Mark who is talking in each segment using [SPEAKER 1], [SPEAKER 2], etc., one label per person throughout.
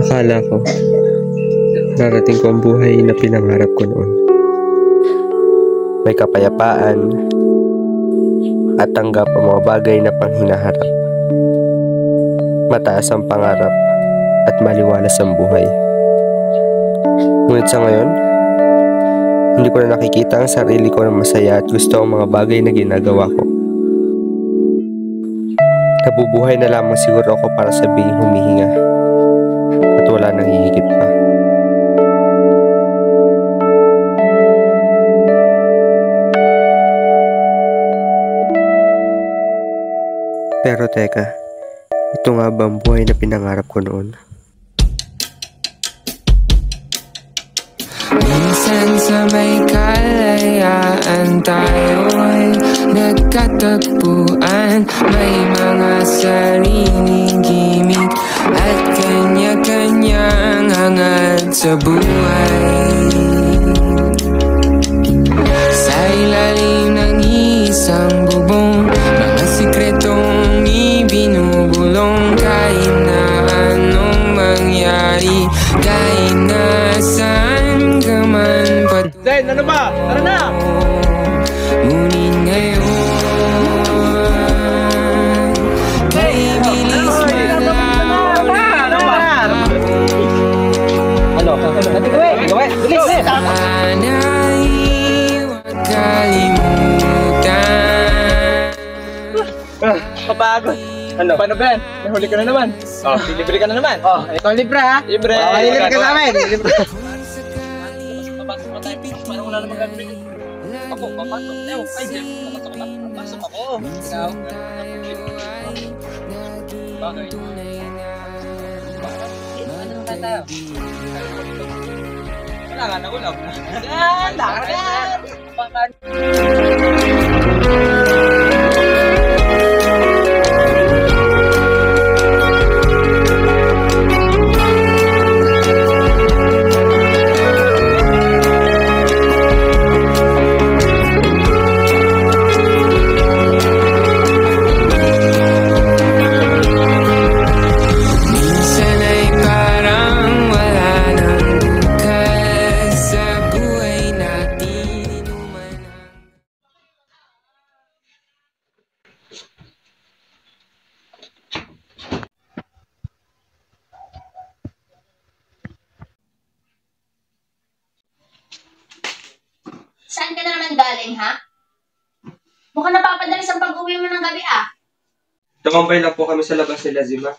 [SPEAKER 1] Akala ko, narating ko ang buhay na pinangarap ko noon. May kapayapaan at tanggap ang mga bagay na panghinaharap. Mataas ang pangarap at maliwalas ang buhay. Ngunit sa ngayon, hindi ko na nakikita ang sarili ko na masaya at gusto ang mga bagay na ginagawa ko. Nabubuhay na lamang siguro ako para sabihing humihinga at wala nang hihigit pa. Pero teka, ito nga ba ang buhay na pinangarap ko noon?
[SPEAKER 2] Minsan sa may kalayaan tayo'y nagkatagpuan. May mga sariling gimik at kanya-kanyang hangad sa buhay. Sa ilalim ng isang bubong, mga sikretong ibinubulong. Kahit na anong mangyari, kahit nasaan ka man pat...
[SPEAKER 3] Zen, ano ba? Tara na!
[SPEAKER 2] Ngunit ngayon, kay bilis maglaw na
[SPEAKER 3] Ano? Gawin! Bilis!
[SPEAKER 2] sana'y huwag kalimutan.
[SPEAKER 3] Kapagod. Ano? Paano ba yan? Nahuli ka na naman. Oh, libre ka na naman. Oh, ikaw libre ha? Libre. Libre ka sa amin. Libre. Papasok pa tayo. Parang wala namang gagawin. Ako, papasok. Ewan, ay, papasok ka. Papasok ako. Ikaw. Bagay. Ano naman tayo? Wala nga, nagulam. Yan! Lakad! Pakan.
[SPEAKER 4] Saan ka na naman galing, ha? Mukhang napapadalis ang pag-uwi mo ng gabi, ah.
[SPEAKER 1] Tumambay lang po kami sa labas nila, Zima.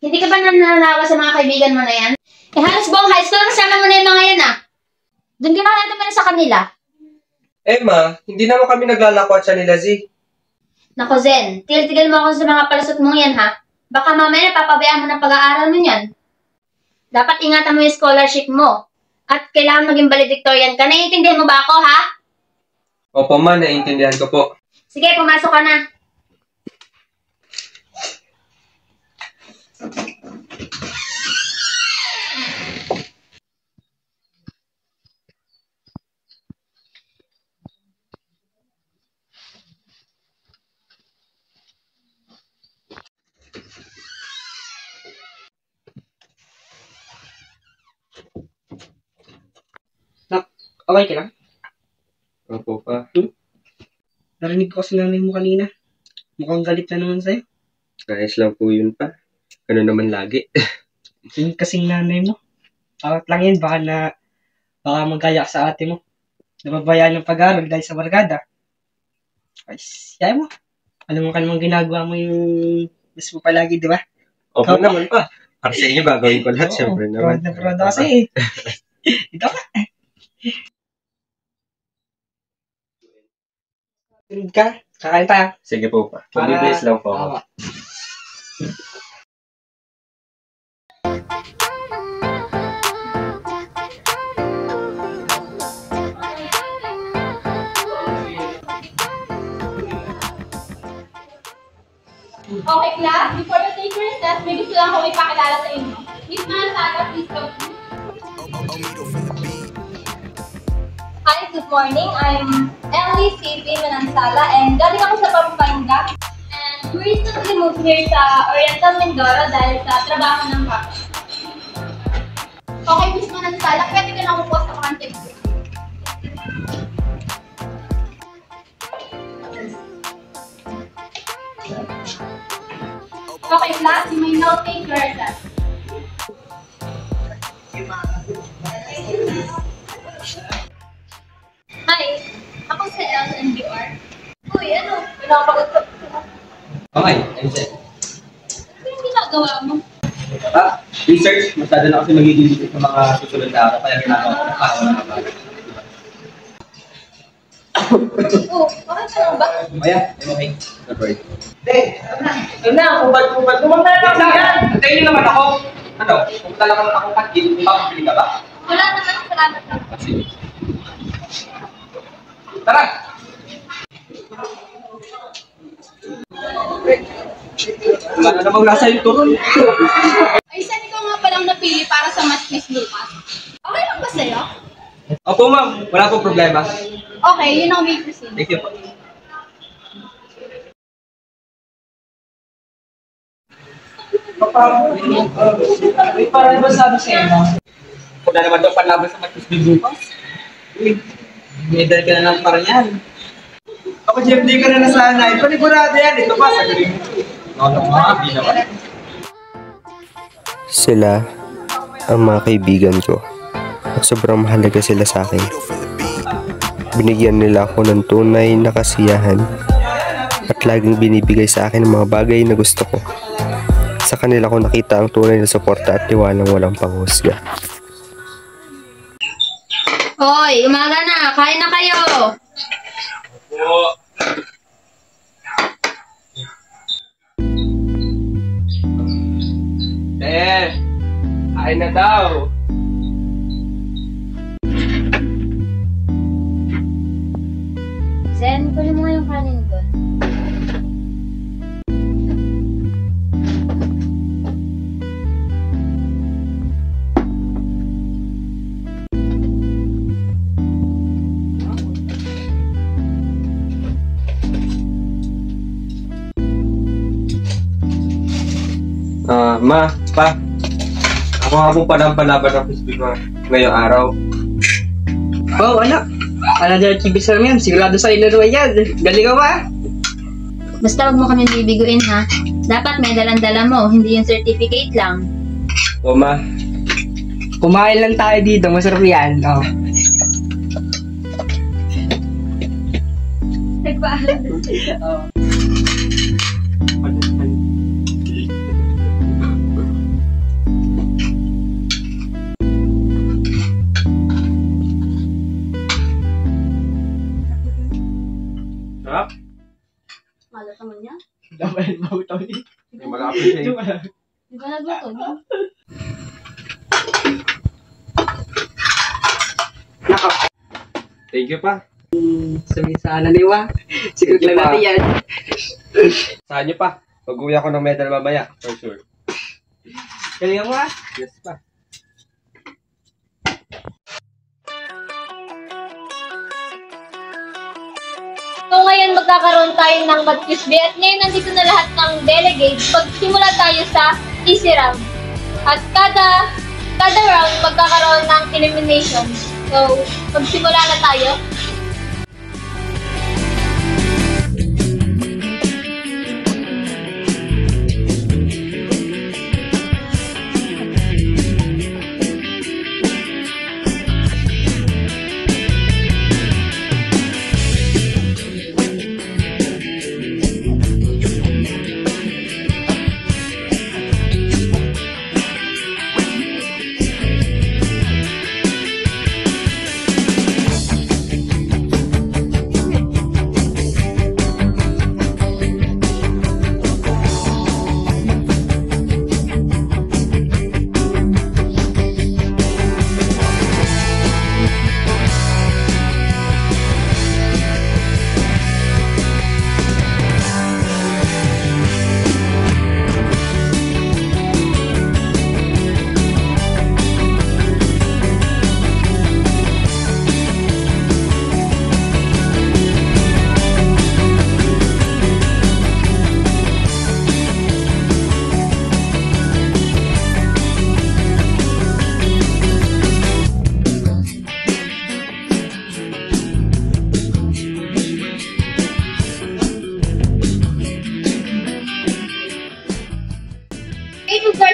[SPEAKER 4] Hindi ka ba nananawa sa mga kaibigan mo na yan? Eh, halos buong high school kasama mo na yung mga yan, ah. Doon ka na naman sa kanila.
[SPEAKER 1] Ma, hindi naman kami naglalakwat siya nila, Z.
[SPEAKER 4] Nako, Zen, tigil-tigil mo ako sa mga palusot mong yan, ha? Baka mamaya napapabayaan mo ng pag-aaral mo yan. Dapat ingatan mo yung scholarship mo. At kailangan maging valedictorian ka. Naiintindihan mo ba ako, ha?
[SPEAKER 1] Opo, ma, naiintindihan ko po.
[SPEAKER 4] Sige, pumasok ka na.
[SPEAKER 5] Okay ka lang?
[SPEAKER 1] Opo pa.
[SPEAKER 5] Narinig ko kasi nanay mo kanina. Mukhang galit na naman sa'yo.
[SPEAKER 1] Ayos lang po yun pa. Ano naman lagi.
[SPEAKER 5] Yun kasing nanay mo. Pakit lang yun, baka magaya sa ate mo. Nababayaan ng pag-aaral dahil sa barkada. Ay, siya mo. Alam mo ka namang ginagawa mo yung mas mo palagi, di ba?
[SPEAKER 1] Opo naman pa. Para sa inyo, gagawin ko lahat. Siyempre naman.
[SPEAKER 5] Proud na kasi. Ito ka. Tulog ka? Kakain tayo.
[SPEAKER 1] Sige po pa. Magbibis lang po ako.
[SPEAKER 6] Okay, class. Before we take recess, may gusto lang ako ipakilala sa inyo. Miss Manasala, please come. Hi, good morning. I'm Ellie C.P. Manansala and galing ako sa Pampanga. And we recently moved here sa Oriental Mindoro dahil sa trabaho ng papa. Okay, Miss Manansala, pwede ka lang upo sa contact ko. Okay, class, you may now take your class. Hi, ako si LNBR. Uy, ano? Pinapagod ko.
[SPEAKER 3] Okay, ayun siya.
[SPEAKER 6] Ano yung ginagawa mo?
[SPEAKER 3] Research, masyado na kasi magiging dito sa mga susunod na araw, kaya ginagawa ko na para wala na ba.
[SPEAKER 6] Oh, okay ka lang ba?
[SPEAKER 3] Maya, okay. Sorry. Ayun na, kubad-kubad. Kumamaya lang yan. Antayin niyo naman ako. Ano, pumunta lang ako kantin, papabili ka ba?
[SPEAKER 6] Wala naman, salamat lang.
[SPEAKER 3] Sige. Tara! Wala na namang nasa yung turon.
[SPEAKER 6] Ay, saan ikaw nga palang napili para sa Match Miss Lucas? Okay lang ba sa'yo?
[SPEAKER 3] Opo ma'am, wala pong problema.
[SPEAKER 6] Okay, yun ang may proceed.
[SPEAKER 3] Thank you po.
[SPEAKER 5] May parang ba sabi sa inyo?
[SPEAKER 3] Kung na naman daw panlaban sa Matthews Bibukas. Medal ka na ng paranyan.
[SPEAKER 5] Ako, Jeff, di ka na nasanay. Panigurado yan. Ito pa, sa galing.
[SPEAKER 3] Ano mga, di naman.
[SPEAKER 1] Sila ang mga kaibigan ko. At sobrang mahalaga sila sa akin. Binigyan nila ako ng tunay na kasiyahan at laging binibigay sa akin ang mga bagay na gusto ko. Sa kanila ko nakita ang tunay na suporta at tiwalang walang panghusga.
[SPEAKER 4] Hoy, umaga na. Kain na kayo.
[SPEAKER 1] Kain na daw.
[SPEAKER 4] Zen, kunin mo nga yung kanin doon.
[SPEAKER 1] Ma, pa. Ako nga po pala ang palaban ng frisbee ko ngayong araw.
[SPEAKER 5] Oh, anak. Another achievement sa yan. Sigurado sa'yo na naman yan. Galing ka ba?
[SPEAKER 4] Basta huwag mo kami bibiguin, ha? Dapat may dalang-dala mo, hindi yung certificate lang.
[SPEAKER 1] O ma,
[SPEAKER 5] Kumain lang tayo dito. Masarap yan. Oh.
[SPEAKER 6] Nagpaalam.
[SPEAKER 1] sarap.
[SPEAKER 4] Malat naman niya.
[SPEAKER 5] Dapat ba ito?
[SPEAKER 1] Hindi malapit siya.
[SPEAKER 4] Di ba nagluto niya?
[SPEAKER 5] Nako.
[SPEAKER 1] Thank you pa.
[SPEAKER 5] Sabi sana ni Wa. Sigurado
[SPEAKER 1] Sige
[SPEAKER 5] lang
[SPEAKER 1] pa.
[SPEAKER 5] natin yan.
[SPEAKER 1] Saan niyo pa? Pag-uwi ako ng medal mamaya, for sure.
[SPEAKER 5] Galing ka ba?
[SPEAKER 1] Yes pa.
[SPEAKER 6] So ngayon magkakaroon tayo ng mag-quiz at ngayon nandito na lahat ng delegates. Pagsimula tayo sa easy round. At kada round magkakaroon ng elimination. So magsimula na tayo.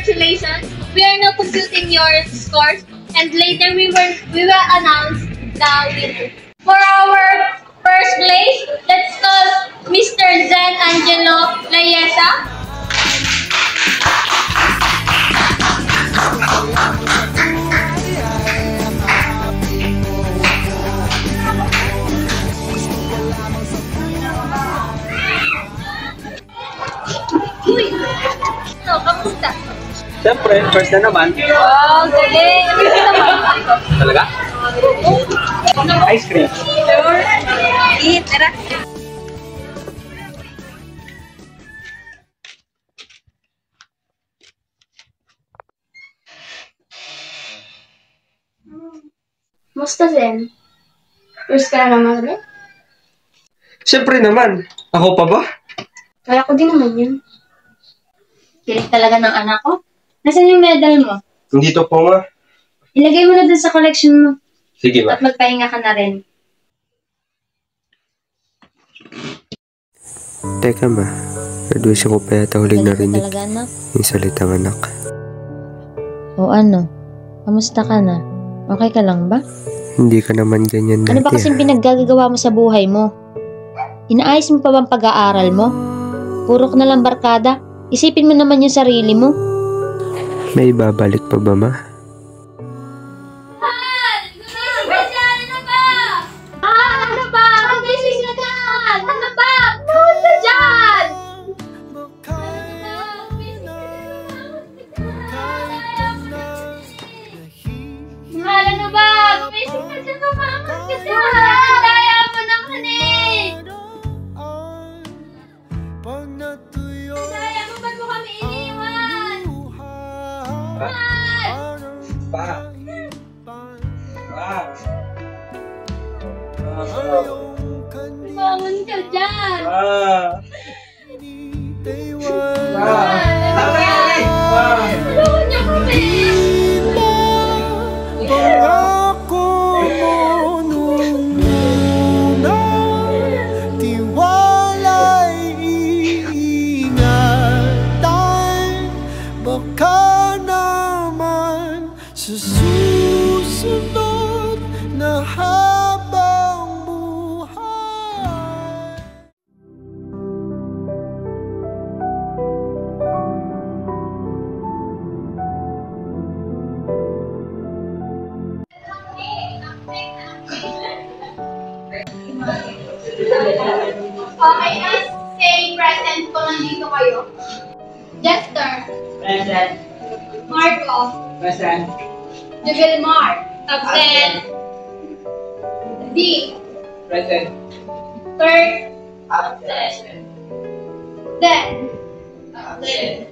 [SPEAKER 6] Congratulations! We are now computing your scores and later we will announce the winner. For our first place, let's call Mr. Zen Angelo Layesa. So, kamusta?
[SPEAKER 3] Siyempre, first na naman.
[SPEAKER 6] Wow, galing! Ano yung naman?
[SPEAKER 3] Talaga? Ice cream.
[SPEAKER 6] Eat, tara.
[SPEAKER 4] Musta, Zen? First ka na naman ulit?
[SPEAKER 3] Siyempre naman. Ako pa ba?
[SPEAKER 4] Kaya ko din naman yun. Kilig talaga ng anak ko. Nasaan yung medal mo?
[SPEAKER 3] Dito po ma.
[SPEAKER 4] Ilagay mo na dun sa collection mo.
[SPEAKER 3] Sige ma.
[SPEAKER 4] At magpahinga ka na rin.
[SPEAKER 1] Teka ma, graduation ko pa yata huling
[SPEAKER 7] Galing ka
[SPEAKER 1] narinig
[SPEAKER 7] talaga, anak.
[SPEAKER 1] yung salitang anak.
[SPEAKER 7] O ano? Kamusta ka na? Okay ka lang ba?
[SPEAKER 1] Hindi ka naman ganyan
[SPEAKER 7] Ano ba
[SPEAKER 1] dati
[SPEAKER 7] kasing pinaggagawa mo sa buhay mo? Inaayos mo pa bang pag-aaral mo? Puro ka na lang barkada? Isipin mo naman yung sarili mo.
[SPEAKER 1] May ibabalik pa ba ma?
[SPEAKER 6] Ano ba? Ano ba? Mag-isip na ka! Ano ba? Pumunta ka dyan! Mahal, ano ba? Mag-isip ka dyan, kumakas ka dyan! Kaya mo naman eh! Kaya mo, ba't mo kami iniwan? Mahal!
[SPEAKER 3] Pa. Pa.
[SPEAKER 6] Bangon ka dyan!
[SPEAKER 3] Ah.
[SPEAKER 6] Tulungan niyo kami!
[SPEAKER 8] Pangako mo nung una, tiwala'y iingatan. Baka naman sa susunod na habang buhay.
[SPEAKER 6] Okay, as say present kung nandito kayo. Jester.
[SPEAKER 5] Present.
[SPEAKER 6] Marco.
[SPEAKER 5] Present.
[SPEAKER 6] Jubilmar. Absent. D.
[SPEAKER 5] Present.
[SPEAKER 6] Kurt. Absent. Then. Absent.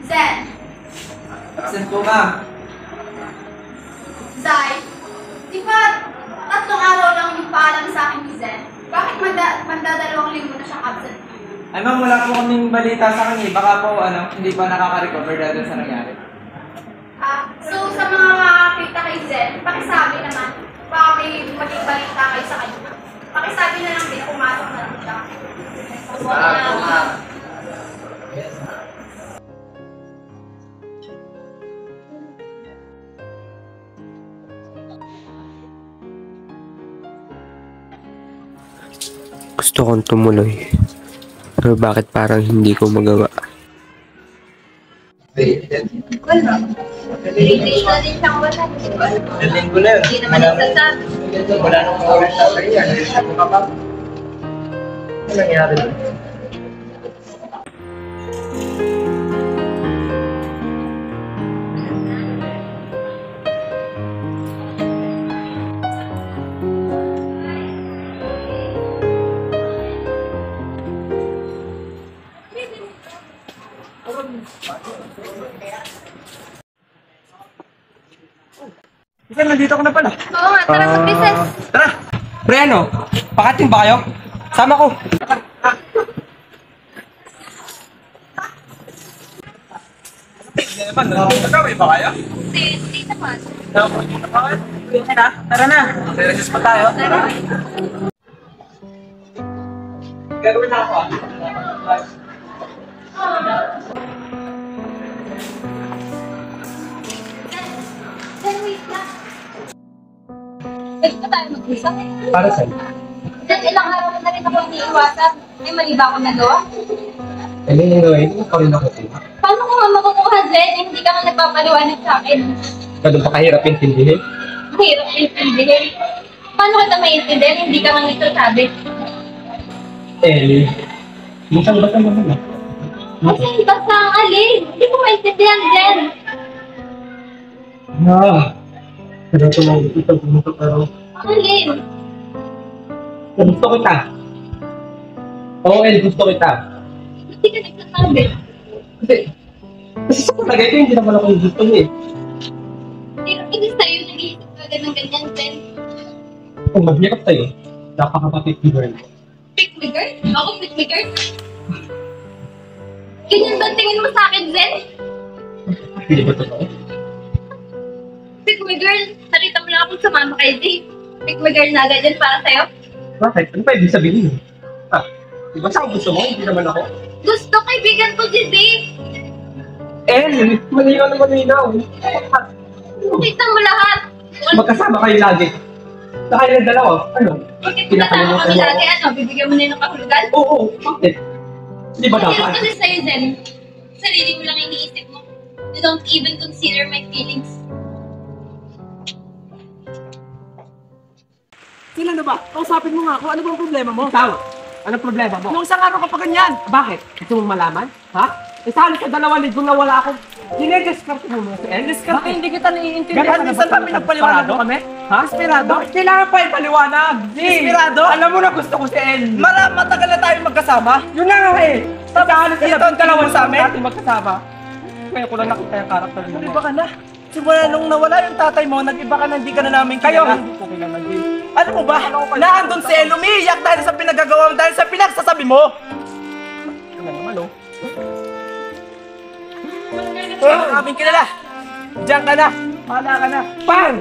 [SPEAKER 6] Zen.
[SPEAKER 3] Absent po ma.
[SPEAKER 6] Zai. Di ba tatlong araw lang yung paalam sa akin ni Zen? Bakit magdadalawang linggo na siyang absent?
[SPEAKER 3] Ay ma'am, wala po kaming balita sa kanya. Baka po hindi pa nakaka-recover dahil sa nangyari.
[SPEAKER 6] So sa mga makakita kay Zen, pakisabi naman, baka may maging balita kayo sa kanya. Pakisabi na lang din, pumasok na lang siya.
[SPEAKER 1] Gusto kong tumuloy. Pero bakit parang hindi ko magawa?
[SPEAKER 6] Wala. Hindi na din siyang wala.
[SPEAKER 3] Daling ko na yun.
[SPEAKER 6] Hindi naman nagsasabi.
[SPEAKER 3] Wala nang oras sa kanya. Ano nangyari doon? Isa, nandito ko na pala.
[SPEAKER 6] Oo nga, tara sa business.
[SPEAKER 3] Tara! Pre, ano? Pakating ba kayo? Sama ko. Hindi naman, nagkawin ba kayo?
[SPEAKER 6] Hindi naman.
[SPEAKER 3] Tara na. Serious pa tayo.
[SPEAKER 6] Tara.
[SPEAKER 3] Gagawin na ako
[SPEAKER 6] Pwede pa tayo mag-usap.
[SPEAKER 5] Para sa'yo.
[SPEAKER 6] Dahil ilang araw na rin ako iniiwasan. May mali ba akong nagawa?
[SPEAKER 5] Anyway, ikaw rin ako.
[SPEAKER 6] Paano ko nga makukuha, Zen? Hindi ka nga nagpapaliwanag sa akin.
[SPEAKER 5] Ganun pa kahirap intindihin?
[SPEAKER 6] Mahirap intindihin. Paano kita maintindihan? Hindi ka nga nagsasabi.
[SPEAKER 5] Ellie, minsan ba naman ah?
[SPEAKER 6] Kasi basta ang alin. Hindi ko maintindihan, Zen.
[SPEAKER 5] Pero ito lang ito pumunta pero
[SPEAKER 6] Ang alin.
[SPEAKER 5] gusto kita. Oo, Ellie, gusto kita.
[SPEAKER 6] Hindi ka nagsasabi.
[SPEAKER 5] Kasi sa palagay ko, hindi naman ako yung gusto niya eh.
[SPEAKER 6] Hindi sa'yo nag-iisip ka ganyan, Zen.
[SPEAKER 5] Kung maghirap tayo, napakapatid ni girl.
[SPEAKER 6] Pick me girl? Ako pick me girl? Ganyan ba tingin mo sa akin, Zen?
[SPEAKER 5] Hindi ba totoo?
[SPEAKER 6] Pick me girl? Nakita mo lang akong sumama kay Dave. Pick me girl na agad yan para sa'yo?
[SPEAKER 5] Bakit? Ano pa ibig sabihin? Diba sa gusto mo? Hindi naman ako.
[SPEAKER 6] Gusto kaibigan ko si Dave.
[SPEAKER 5] Malinaw na malinaw.
[SPEAKER 6] Kita mo lahat.
[SPEAKER 5] Magkasama kayo lagi. Sa kayo ng dalawa. Ano?
[SPEAKER 6] Bakit magkasama kami lagi? Ano? Bibigyan mo na ng kahulugan?
[SPEAKER 5] Oo. Bakit? Hindi ba
[SPEAKER 6] Mahirap
[SPEAKER 5] dapat?
[SPEAKER 6] kasi sa'yo, Zen. Sarili mo lang iniisip mo. You don't even consider my feelings.
[SPEAKER 3] Sila na ba? Kausapin mo nga ako. Ano bang problema mo?
[SPEAKER 5] Ikaw, anong problema mo?
[SPEAKER 3] Nung isang araw ka pa ganyan.
[SPEAKER 5] Bakit? Gusto mong malaman? Ha? Isali sa 2 linggo na wala akong dinedescarte mo si El.
[SPEAKER 3] Discarte, hindi kita naiintindihan.
[SPEAKER 5] Ganun ka
[SPEAKER 3] Minsan
[SPEAKER 5] ba
[SPEAKER 3] pa pinagpaliwanag mo kami?
[SPEAKER 5] Ha?
[SPEAKER 3] Desperado?
[SPEAKER 5] Bakit kailangan pa ipaliwanag?
[SPEAKER 3] Desperado?
[SPEAKER 5] Alam mo na gusto ko si El.
[SPEAKER 3] Matagal na tayo magkasama.
[SPEAKER 5] Yun na nga eh. Tapos
[SPEAKER 3] ito ang dalawa sa amin?
[SPEAKER 5] natin magkasama. Kaya ko lang nakita yung karakter mo.
[SPEAKER 3] Nag-iba ka na. Simula nung nawala yung tatay mo, nag-iba ka na, hindi ka na namin
[SPEAKER 5] Kayo,
[SPEAKER 3] kilala.
[SPEAKER 5] hindi ko kailangan din.
[SPEAKER 3] Ano mo ba? Naandun si El, umiiyak dahil sa pinagagawa mo, dahil sa pinagsasabi mo.
[SPEAKER 5] Ano naman oh.
[SPEAKER 3] Hindi ka namin kilala. Diyan ka na. Hala ka na.
[SPEAKER 5] Bang!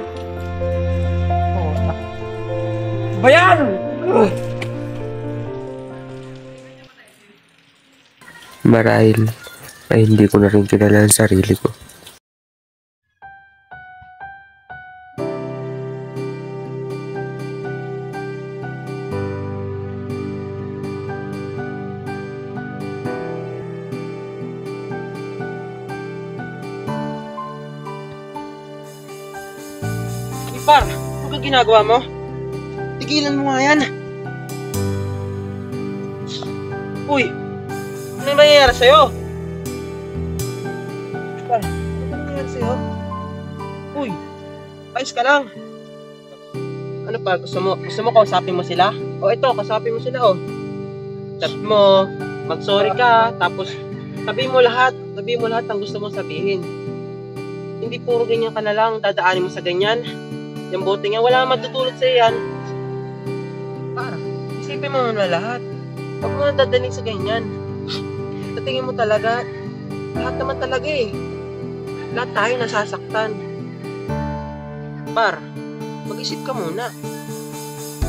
[SPEAKER 5] Bayan!
[SPEAKER 1] Marahil ay hindi ko na rin kilala ang sarili ko.
[SPEAKER 3] Par, ano ka ginagawa mo? Tigilan mo nga yan. Uy, ano yung nangyayari sa'yo? Par, ano yung nangyayari sa'yo? Uy, ayos ka lang. Ano pa, gusto mo kausapin mo sila? O ito, kausapin mo sila oh. Chat mo, mag-sorry ka, tapos sabihin mo lahat ang gusto mong sabihin. Hindi puro ganyan ka na lang, dadaanin mo sa ganyan. Yung bote nga, wala matutulot sa'yo yan. Para, isipin mo na lahat. Huwag mo na dadaling sa ganyan. Sa tingin mo talaga, lahat naman talaga eh. Lahat tayo nasasaktan. Par, mag-isip ka muna.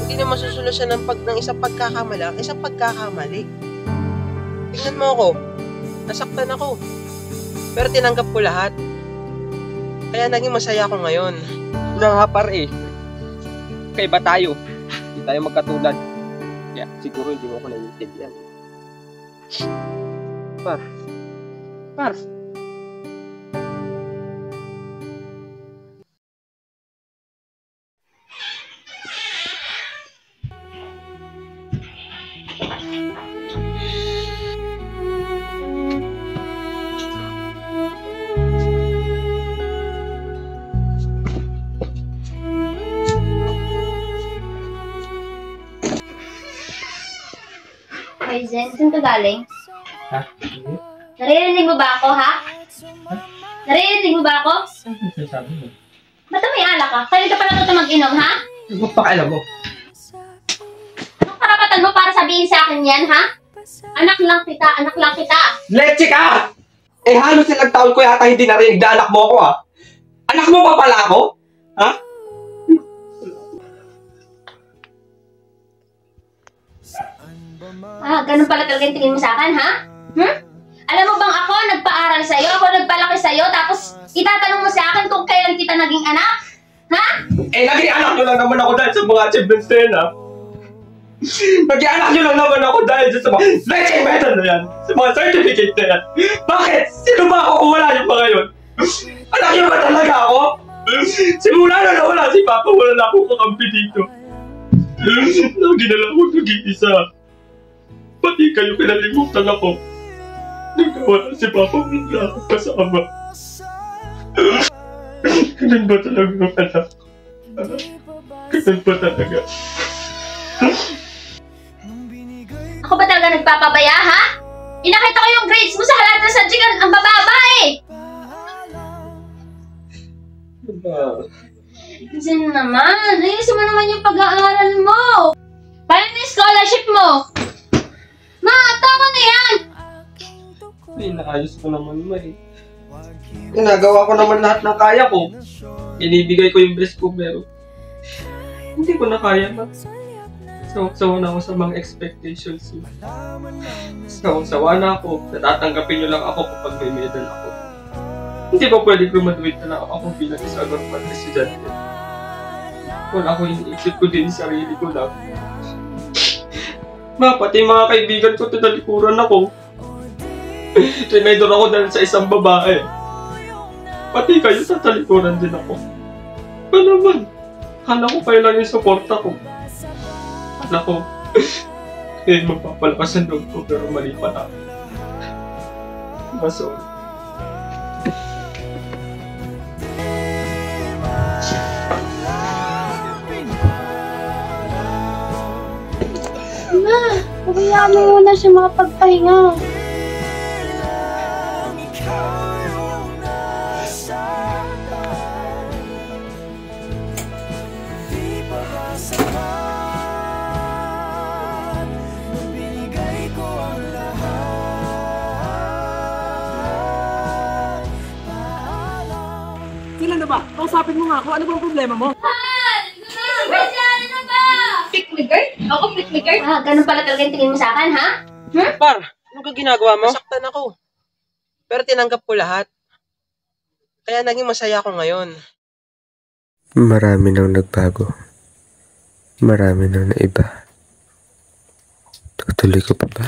[SPEAKER 3] Hindi na masusolusyon ng isang pagkakamali ang isang pagkakamali. Tingnan mo ako, nasaktan ako. Pero tinanggap ko lahat. Kaya naging masaya ako ngayon. Na nga par eh. Kaiba tayo. Hindi tayo magkatulad. Kaya siguro hindi mo ako naiintindihan. Par.
[SPEAKER 4] Ay, Zen, saan ka galing?
[SPEAKER 5] Ha?
[SPEAKER 4] Naririnig mo ba ako, ha? Naririnig mo ba ako?
[SPEAKER 5] Ano sinasabi mo?
[SPEAKER 4] Ba't may alak ka? Kaya ka pala ito mag-inom, ha?
[SPEAKER 5] Huwag pa kailan mo.
[SPEAKER 4] Anong karapatan mo para sabihin sa akin yan, ha? Anak lang kita.
[SPEAKER 5] Leche ka! Eh halos ilang taon ko yata hindi narinig na anak mo ako ah. Anak mo pa pala ako? Ha?
[SPEAKER 4] Ganun pala talaga yung tingin mo sa akin, ha? Alam mo bang ako nagpaaral sa'yo, ako nagpalaki sa'yo, tapos itatanong mo sa akin kung kailan kita naging anak? Ha?
[SPEAKER 3] naging anak nyo lang naman ako dahil sa mga achievements na yan, ha? Naging anak nyo lang naman ako dahil sa mga achievements na yan, sa mga certificate na yan. Bakit? Sino ba ako kung wala yung mga yun? Anak nyo ba talaga ako? Simula na nawala si Papa, wala na akong kakampi dito. Lagi na lang ako nag-iisa. Pati kayo kinalimutan ako. Nagkawala si Papa, wala akong kasama. Ganun ba talaga ang anak? Ganun ba talaga?
[SPEAKER 4] Ako ba talaga nagpapabaya, ha? Inakita ko yung grades mo sa lahat ng subject, ang bababa eh! Kasi naman, ayusin mo naman yung pag-aaral mo! Paano na yung scholarship mo? Ma, tama na yan!
[SPEAKER 3] Ay, naayos ko naman, Ma, eh. Ginagawa ko naman lahat ng kaya ko. Inibigay ko yung best ko, pero hindi ko na kaya, Ma. Sawang-sawa na ako sa mga expectations mo. Sawang-sawa na ako. Natatanggapin nyo lang ako kapag may medal ako. Hindi ba pwede graduate na lang ako bilang isang normal estudyante? Wala ako iniisip ko din sarili ko lang. Ma, pati mga kaibigan ko tinalikuran ako. Trinidor ako dahil sa isang babae. Pati kayo tatalikuran din ako. Ba naman? Kala ko kayo lang yung suporta ko. Kala ko, eh, magpapalakas ang loob ko pero mali pala. Maso.
[SPEAKER 6] Ma, pabayaan mo muna siya makapagpahinga.
[SPEAKER 5] Kailan na ba? Kausapin mo nga ako. Ano bang problema mo?
[SPEAKER 4] Ano na ba? Pick me girl? Ako pick me girl? Ah, ganun pala talaga yung tingin mo sa akin, ha?
[SPEAKER 5] Par, ano ka ginagawa mo? Nasaktan ako. Pero tinanggap ko lahat. Kaya naging masaya ako ngayon.
[SPEAKER 1] Marami nang nagbago. Marami nang naiba. Tutuloy ko pa ba?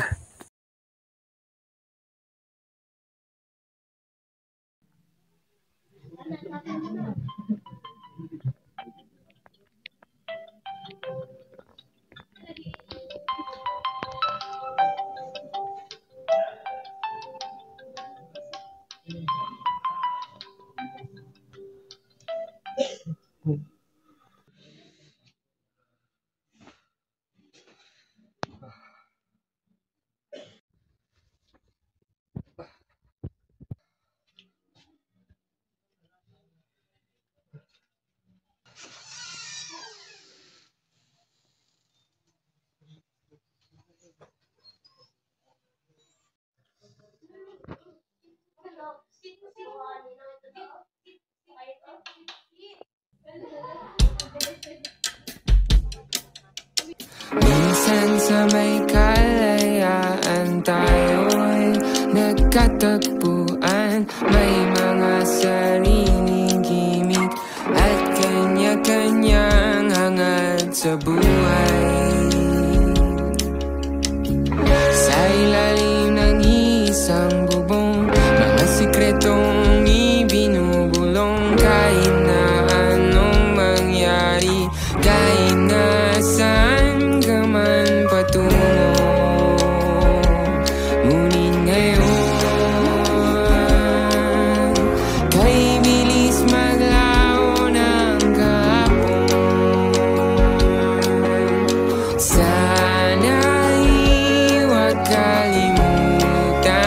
[SPEAKER 2] Minsan sa may kalayaan tayo'y nagkatagpuan. May mga sariling gimmick at kanya-kanyang hangad sa buhay. Sa ilalim ng isang bubong, mga sikretong ibinubulong. Kahit na anong mangyari, kahit na saan ka man patungo, ngunit ngayon kay bilis maglaho ng kahapon. Sana'y huwag kalimutan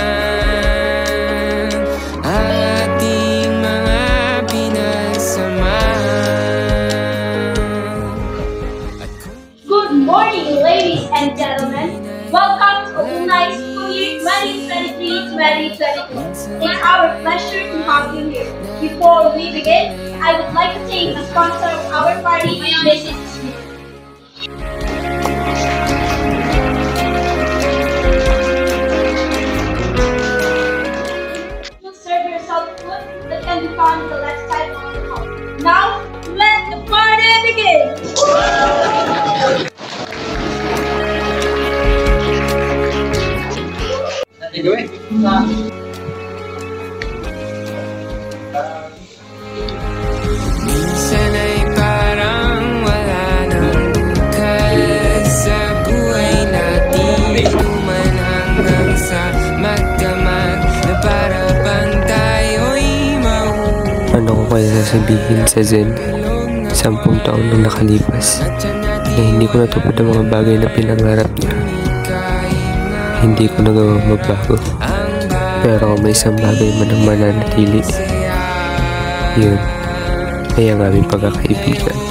[SPEAKER 2] ang ating mga pinagsamahan.
[SPEAKER 6] Good morning, ladies and gentlemen. Welcome to Unai School Year 2023-2022. It's our pleasure to have you here. Before we begin, I would like to thank the sponsor of our party, Mrs. Smith. Serve yourself food that can be found on the left side of the house. Now, let the party
[SPEAKER 1] kaya sasabihin sa Zen 10 taon na nakalipas na hindi ko natupad ang mga bagay na pinangarap niya? Hindi ko nagawa magbago. Pero kung may isang bagay man ang mananatili, yun ay ang aming pagkakaibigan.